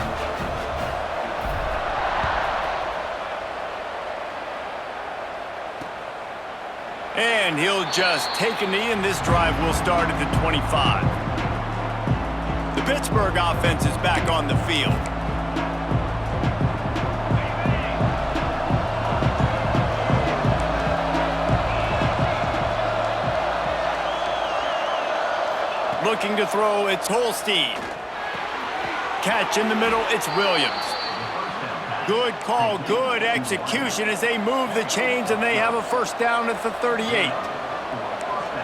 And he'll just take a knee, and this drive will start at the 25. The Pittsburgh offense is back on the field. Looking to throw, it's Holstein. Catch in the middle, it's Williams. Good call, good execution as they move the chains, and they have a first down at the 38.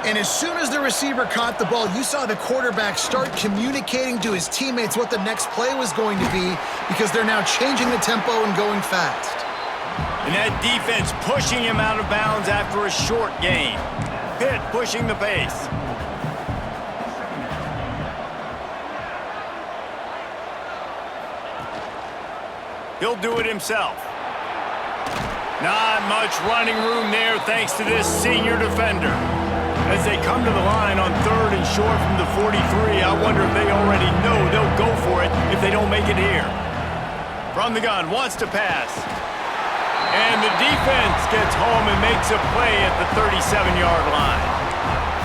And as soon as the receiver caught the ball, you saw the quarterback start communicating to his teammates what the next play was going to be, because they're now changing the tempo and going fast. And that defense pushing him out of bounds after a short gain. Pitt pushing the pace. He'll do it himself. Not much running room there thanks to this senior defender. As they come to the line on 3rd and short from the 43, I wonder if they already know they'll go for it if they don't make it here. From the gun, wants to pass. And the defense gets home and makes a play at the 37-yard line.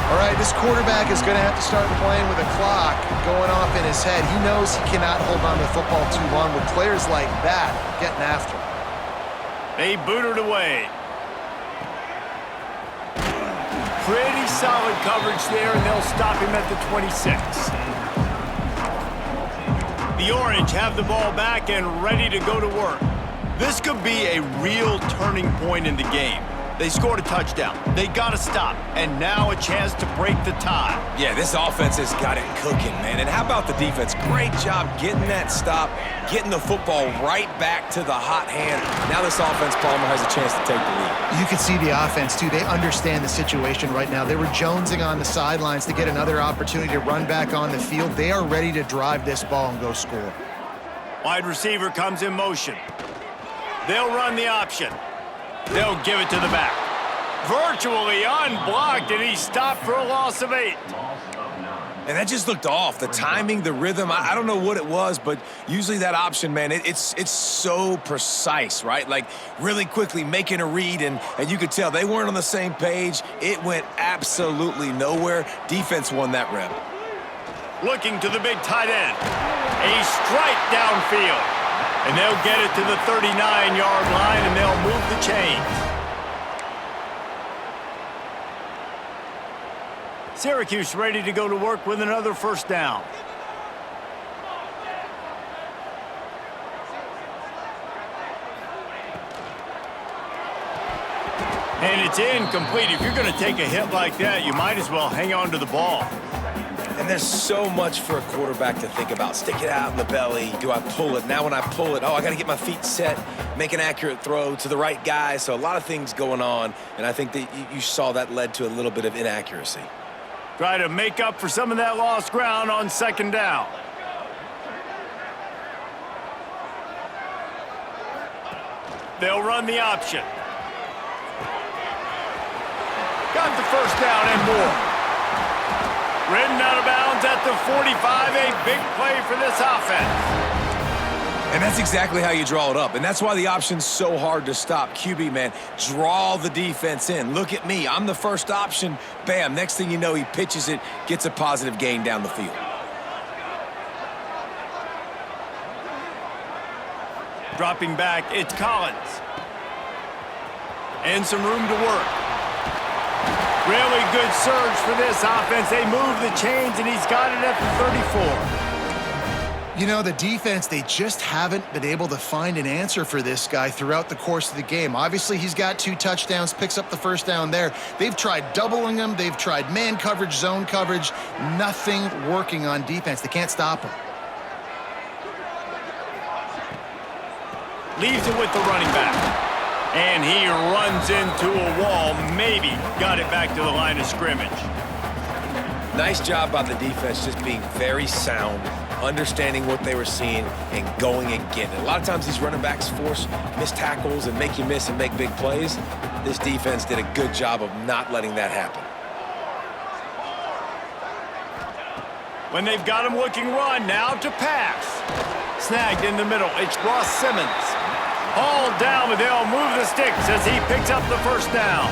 All right, this quarterback is going to have to start playing with a clock going off in his head. He knows he cannot hold on to the football too long with players like that getting after him. They boot it away. Pretty solid coverage there, and they'll stop him at the 26. The Orange have the ball back and ready to go to work. This could be a real turning point in the game. They scored a touchdown. They got to stop, and now a chance to break the tie. Yeah, this offense has got it cooking, man. And how about the defense? Great job getting that stop, getting the football right back to the hot hand. Now this offense, Palmer, has a chance to take the lead. You can see the offense, too. They understand the situation right now. They were jonesing on the sidelines to get another opportunity to run back on the field. They are ready to drive this ball and go score. Wide receiver comes in motion. They'll run the option. They'll give it to the back. Virtually unblocked, and he's stopped for a loss of 8. And that just looked off. The timing, the rhythm, I don't know what it was, but usually that option, man, it's so precise, right? Like really quickly making a read, and you could tell they weren't on the same page. It went absolutely nowhere. Defense won that rep. Looking to the big tight end. A strike downfield. And they'll get it to the 39-yard line, and they'll move the chains. Syracuse ready to go to work with another first down. And it's incomplete. If you're going to take a hit like that, you might as well hang on to the ball. And there's so much for a quarterback to think about. Stick it out in the belly. Do I pull it? Now when I pull it, I got to get my feet set, make an accurate throw to the right guy. So a lot of things going on, and I think that you saw that led to a little bit of inaccuracy. Try to make up for some of that lost ground on second down. They'll run the option. Got the first down and more. Ridden out of bounds at the 45, a big play for this offense. And that's exactly how you draw it up. And that's why the option's so hard to stop. QB, man, draw the defense in. Look at me. I'm the first option. Bam. Next thing you know, he pitches it, gets a positive gain down the field. Dropping back, it's Collins. And some room to work. Really good surge for this offense. They move the chains, and he's got it at the 34. You know, the defense, they just haven't been able to find an answer for this guy throughout the course of the game. Obviously, he's got 2 touchdowns, picks up the first down there. They've tried doubling him. They've tried man coverage, zone coverage. Nothing working on defense. They can't stop him. Leaves it with the running back. And he runs into a wall. Maybe got it back to the line of scrimmage. Nice job by the defense, just being very sound, understanding what they were seeing, and going and getting it. A lot of times these running backs force missed tackles and make you miss and make big plays. This defense did a good job of not letting that happen. When they've got him looking run, now to pass. Snagged in the middle. It's Ross Simmons. Hauled down, but they'll move the sticks as he picks up the first down.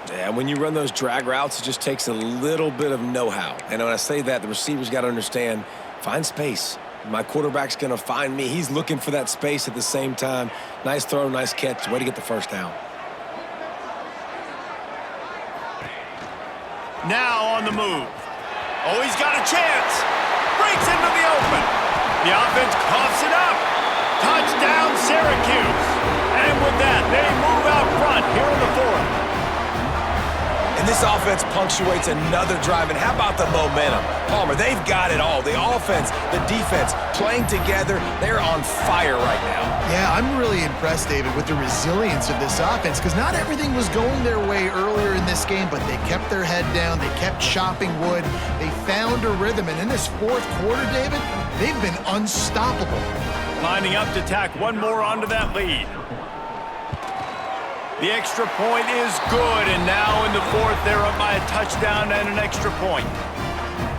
Yeah, when you run those drag routes, it just takes a little bit of know-how. And when I say that, the receiver's got to understand, find space. My quarterback's going to find me. He's looking for that space at the same time. Nice throw, nice catch. Way to get the first down. Now on the move. Oh, he's got a chance. Breaks into the open. The offense coughs it up. Touchdown, Syracuse. And with that, they move out front here in the fourth. And this offense punctuates another drive. And how about the momentum? Palmer, they've got it all. The offense, the defense, playing together. They're on fire right now. Yeah, I'm really impressed, David, with the resilience of this offense, because not everything was going their way earlier in this game, but they kept their head down. They kept chopping wood. They found a rhythm. And in this fourth quarter, David, they've been unstoppable. Lining up to tack one more onto that lead. The extra point is good, and now in the fourth, they're up by a touchdown and an extra point.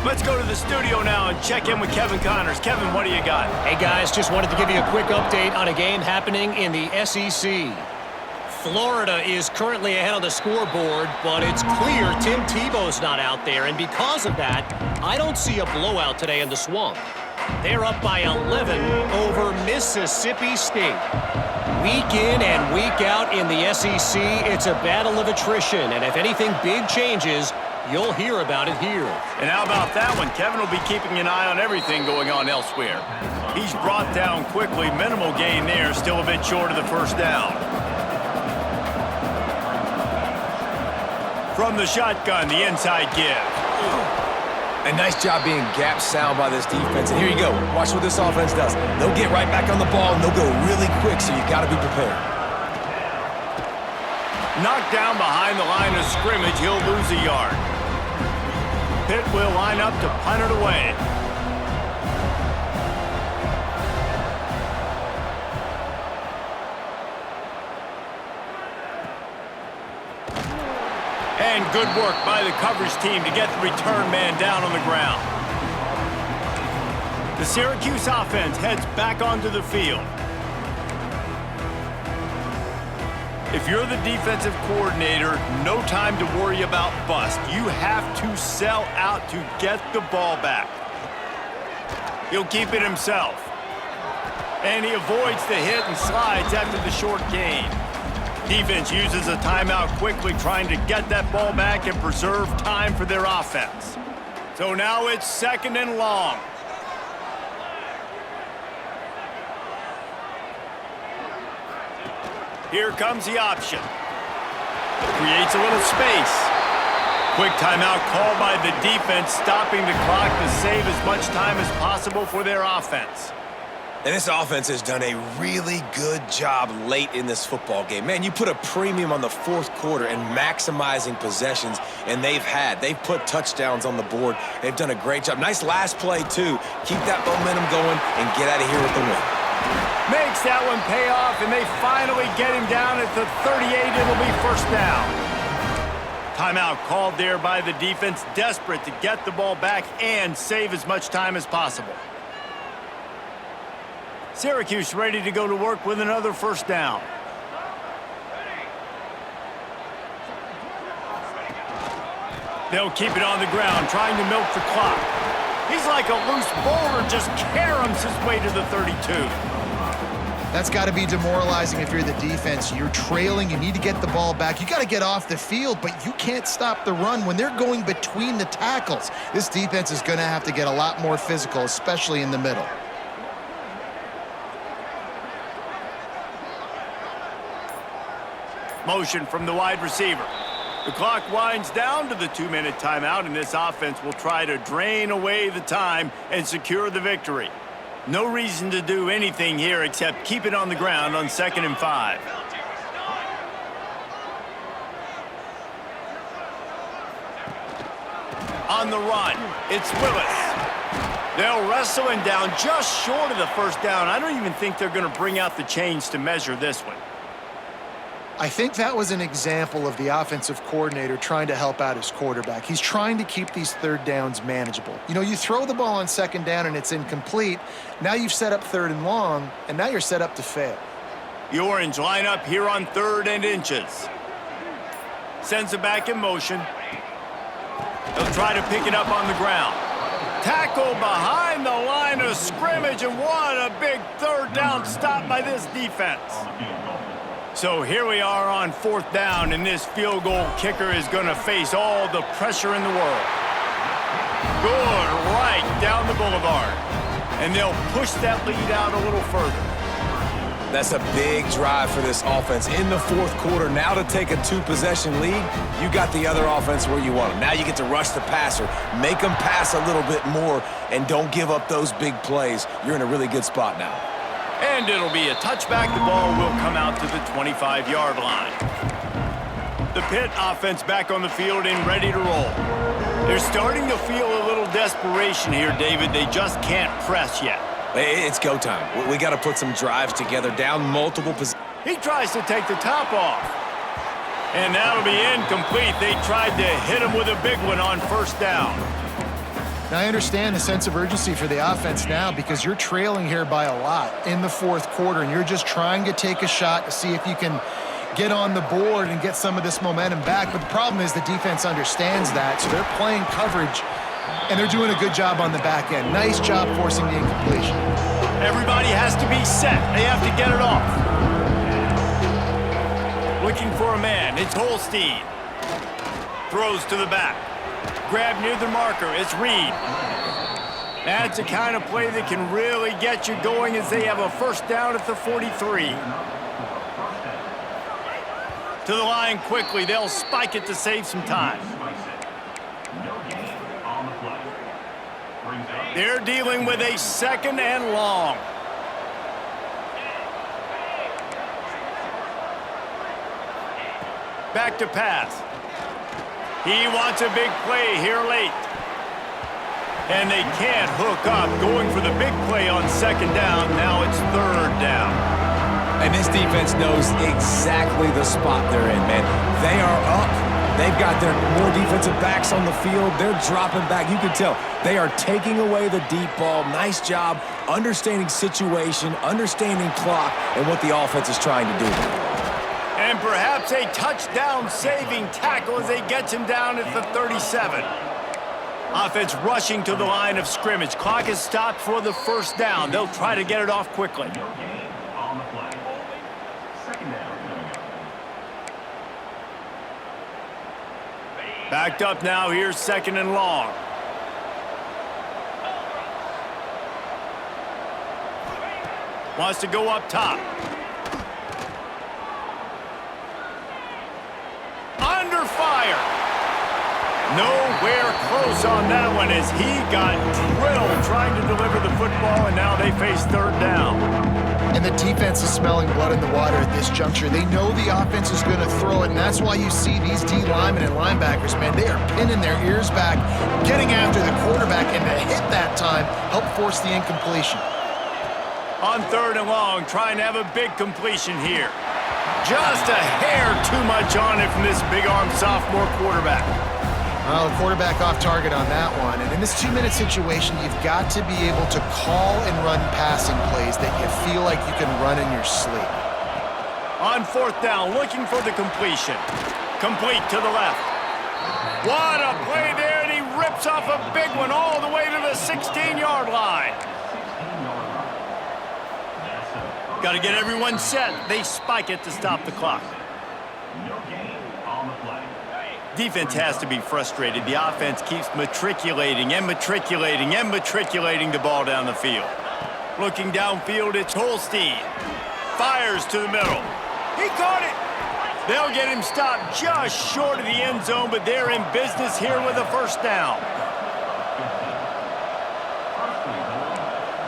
Let's go to the studio now and check in with Kevin Connors. Kevin, what do you got? Hey, guys, just wanted to give you a quick update on a game happening in the SEC. Florida is currently ahead on the scoreboard, but it's clear Tim Tebow's not out there, and because of that, I don't see a blowout today in the Swamp. They're up by 11 over Mississippi State. Week in and week out in the SEC, it's a battle of attrition, and if anything big changes, you'll hear about it here. And how about that one? Kevin will be keeping an eye on everything going on elsewhere. He's brought down quickly. Minimal gain there, still a bit short of the first down. From the shotgun, the inside give. A nice job being gap sound by this defense. And here you go. Watch what this offense does. They'll get right back on the ball, and they'll go really quick, so you got to be prepared. Knocked down behind the line of scrimmage, he'll lose a yard. Pitt will line up to punt it away. And good work by the coverage team to get the return man down on the ground. The Syracuse offense heads back onto the field. If you're the defensive coordinator, no time to worry about bust. You have to sell out to get the ball back. He'll keep it himself. And he avoids the hit and slides after the short gain. Defense uses a timeout quickly, trying to get that ball back and preserve time for their offense. So now it's 2nd and long. Here comes the option. Creates a little space. Quick timeout called by the defense, stopping the clock to save as much time as possible for their offense. And this offense has done a really good job late in this football game. Man, you put a premium on the 4th quarter and maximizing possessions, and they've put touchdowns on the board. They've done a great job. Nice last play, too. Keep that momentum going and get out of here with the win. Makes that one pay off, and they finally get him down at the 38. It'll be 1st down. Timeout called there by the defense, desperate to get the ball back and save as much time as possible. Syracuse ready to go to work with another 1st down. They'll keep it on the ground, trying to milk the clock. He's like a loose boulder, just caroms his way to the 32. That's got to be demoralizing if you're the defense. You're trailing, you need to get the ball back. You got to get off the field, but you can't stop the run when they're going between the tackles. This defense is going to have to get a lot more physical, especially in the middle. Motion from the wide receiver. The clock winds down to the 2-minute timeout, and this offense will try to drain away the time and secure the victory. No reason to do anything here except keep it on the ground on 2nd and 5. On the run, it's Willis. They'll wrestle him down just short of the 1st down. I don't even think they're going to bring out the chains to measure this one. I think that was an example of the offensive coordinator trying to help out his quarterback. He's trying to keep these 3rd downs manageable. You know, you throw the ball on 2nd down and it's incomplete. Now you've set up 3rd and long, and now you're set up to fail. The Orange line up here on 3rd and inches. Sends it back in motion. They'll try to pick it up on the ground. Tackle behind the line of scrimmage, and what a big 3rd down stop by this defense. So here we are on 4th down, and this field goal kicker is going to face all the pressure in the world. Good right down the boulevard. And they'll push that lead out a little further. That's a big drive for this offense in the 4th quarter. Now to take a 2-possession lead, you got the other offense where you want them. Now you get to rush the passer, make them pass a little bit more, and don't give up those big plays. You're in a really good spot now. And it'll be a touchback. The ball will come out to the 25-yard line. The Pitt offense back on the field and ready to roll. They're starting to feel a little desperation here, David. They just can't press yet. It's go time. We got to put some drives together, down multiple positions. He tries to take the top off. And that'll be incomplete. They tried to hit him with a big one on 1st down. Now, I understand the sense of urgency for the offense now because you're trailing here by a lot in the 4th quarter, and you're just trying to take a shot to see if you can get on the board and get some of this momentum back. But the problem is the defense understands that, so they're playing coverage, and they're doing a good job on the back end. Nice job forcing the incompletion. Everybody has to be set. They have to get it off. Looking for a man. It's Holstein. Throws to the back. Grab near the marker. It's Reed. That's the kind of play that can really get you going as they have a 1st down at the 43. To the line quickly. They'll spike it to save some time. They're dealing with a 2nd and long. Back to pass. He wants a big play here late. And they can't hook up. Going for the big play on 2nd down. Now it's 3rd down. And this defense knows exactly the spot they're in, man. They are up. They've got their more defensive backs on the field. They're dropping back. You can tell they are taking away the deep ball. Nice job understanding situation, understanding clock, and what the offense is trying to do. And perhaps a touchdown-saving tackle as they get him down at the 37. Offense rushing to the line of scrimmage. Clock is stopped for the first down. They'll try to get it off quickly. Backed up now. Here's 2nd and long. Wants to go up top. Under fire. Nowhere close on that one as he got drilled trying to deliver the football, and now they face 3rd down. And the defense is smelling blood in the water at this juncture. They know the offense is going to throw it, and that's why you see these D linemen and linebackers, man, they are pinning their ears back, getting after the quarterback, and the hit that time helped force the incompletion. On 3rd and long, trying to have a big completion here. Just a hair too much on it from this big-arm sophomore quarterback. Well, quarterback off target on that one. And in this 2-minute situation, you've got to be able to call and run passing plays that you feel like you can run in your sleep. On 4th down, looking for the completion. Complete to the left. What a play there, and he rips off a big one all the way to the 16-yard line. Got to get everyone set. They spike it to stop the clock. Defense has to be frustrated. The offense keeps matriculating and matriculating and matriculating the ball down the field. Looking downfield, it's Holstein. Fires to the middle. He caught it. They'll get him stopped just short of the end zone, but they're in business here with a 1st down.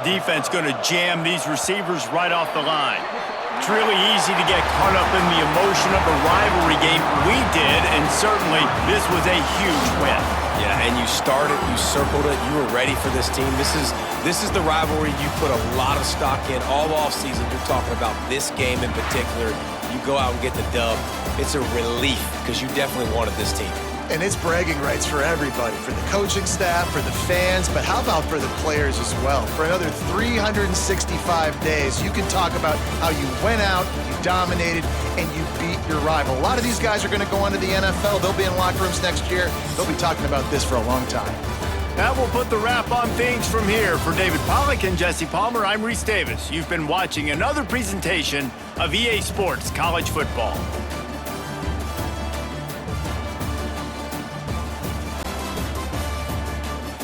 Defense going to jam these receivers right off the line. It's really easy to get caught up in the emotion of a rivalry game. We did, and certainly this was a huge win. Yeah, and you started, you circled it, you were ready for this team. This is the rivalry you put a lot of stock in all offseason. You're talking about this game in particular. You go out and get the dub. It's a relief because you definitely wanted this team. And it's bragging rights for everybody, for the coaching staff, for the fans, but how about for the players as well? For another 365 days, you can talk about how you went out, you dominated, and you beat your rival. A lot of these guys are going to go on to the NFL. They'll be in locker rooms next year. They'll be talking about this for a long time. That will put the wrap on things from here. For David Pollack and Jesse Palmer, I'm Reese Davis. You've been watching another presentation of EA Sports College Football.